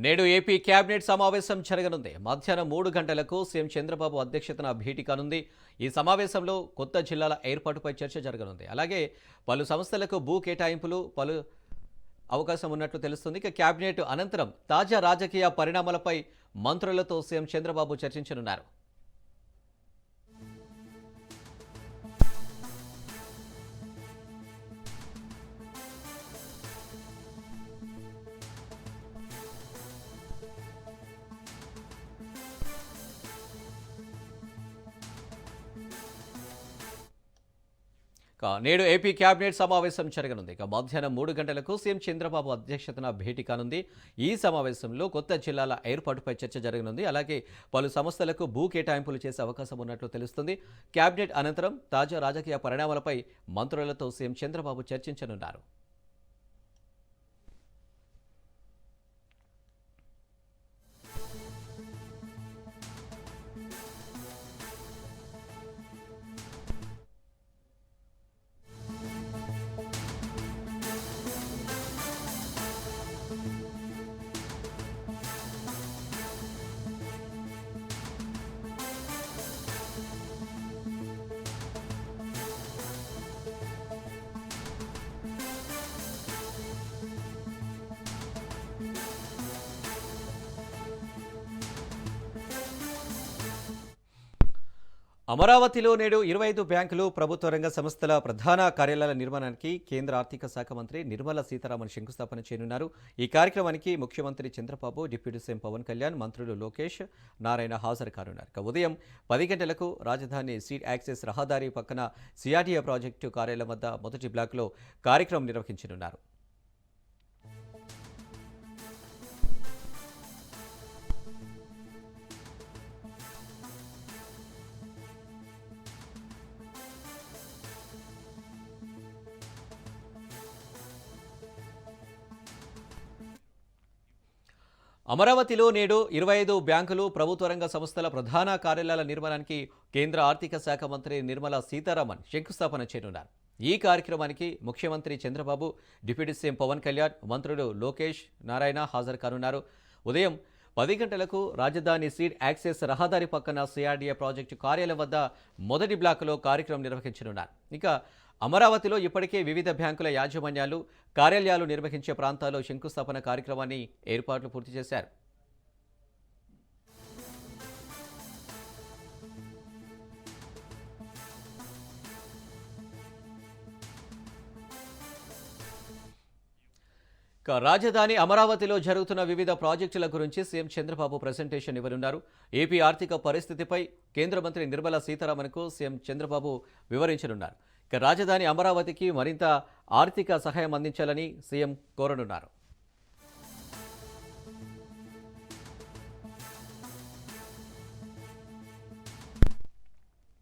నేడు AP cabinet సమావేశం జరగనుంది. మధ్యాహ్నం 3 గంటలకు సీఎం చంద్రబాబు అధ్యక్షతన భేటీ కానుంది. ఈ సమావేశంలో కొత్త జిల్లాల ఏర్పాటుపై చర్చ జరగనుంది. అలాగే పలు సంస్థలకు భూ కేటాయింపులు అవకాశం ఉన్నట్లు తెలుస్తుంది. ఇక కేబినెట్ అనంతరం తాజా రాజకీయ పరిణామాలపై మంత్రులతో సీఎం చంద్రబాబు చర్చించనున్నారు. నేడు ఏపీ కేబినెట్ సమావేశం జరగనుంది. మధ్యాహ్నం 3 గంటలకు సీఎం చంద్రబాబు అధ్యక్షతన భేటీ కానుంది. ఈ సమావేశంలో కొత్త జిల్లాల ఏర్పాటుపై చర్చ జరగనుంది. అలాగే పలు సంస్థలకు భూ కేటాయింపులు చేసే అవకాశం ఉన్నట్లు తెలుస్తుంది. కేబినెట్ అనంతరం తాజా రాజకీయ పరిణామాలపై మంత్రులతో సీఎం చంద్రబాబు చర్చించనున్నారు. అమరావతిలో నేడు 25 బ్యాంకులు, ప్రభుత్వ రంగ సంస్థల ప్రధాన కార్యాలయాల నిర్మాణానికి కేంద్ర ఆర్థిక శాఖ మంత్రి నిర్మలా సీతారామన్ శంకుస్థాపన చేయనున్నారు. ఈ కార్యక్రమానికి ముఖ్యమంత్రి చంద్రబాబు, డిప్యూటీ సీఎం పవన్ కళ్యాణ్, మంత్రులు లోకేష్, నారాయణ హాజరు కానున్నారు. ఉదయం 10 గంటలకు రాజధాని సీడ్ యాక్సెస్ రహదారి పక్కన సిఆర్డీఏ ప్రాజెక్టు కార్యాలయం వద్ద మొదటి బ్లాక్లో కార్యక్రమం నిర్వహించనున్నారు. అమరావతిలో నేడు 25 బ్యాంకులు, ప్రభుత్వ రంగ సంస్థల ప్రధాన కార్యాలయాల నిర్మాణానికి కేంద్ర ఆర్థిక శాఖ మంత్రి నిర్మలా సీతారామన్ శంకుస్థాపన చేయనున్నారు. ఈ కార్యక్రమానికి ముఖ్యమంత్రి చంద్రబాబు, డిప్యూటీ సీఎం పవన్ కళ్యాణ్, మంత్రులు లోకేష్, నారాయణ హాజరు కానున్నారు. ఉదయం 10 గంటలకు రాజధాని సీడ్ యాక్సెస్ రహదారి పక్కన సిఆర్డీఏ ప్రాజెక్టు కార్యాలయం వద్ద మొదటి బ్లాకులో కార్యక్రమం నిర్వహించనున్నారు. ఇక అమరావతిలో ఇప్పటికే వివిధ బ్యాంకుల యాజమాన్యాలు, కార్యాలయాలు నిర్వహించే ప్రాంతాల్లో శంకుస్థాపన కార్యక్రమాన్ని ఏర్పాట్లు పూర్తి చేశారు. రాజధాని అమరావతిలో జరుగుతున్న వివిధ ప్రాజెక్టుల గురించి సీఎం చంద్రబాబు ప్రెజెంటేషన్ ఇవ్వనున్నారు. ఏపీ ఆర్థిక పరిస్థితిపై కేంద్ర మంత్రి నిర్మలా సీతారామన్కు సీఎం చంద్రబాబు వివరించనున్నారు. రాజధాని అమరావతికి మరింత ఆర్థిక సహాయం అందించాలని సీఎం కోరనున్నారు.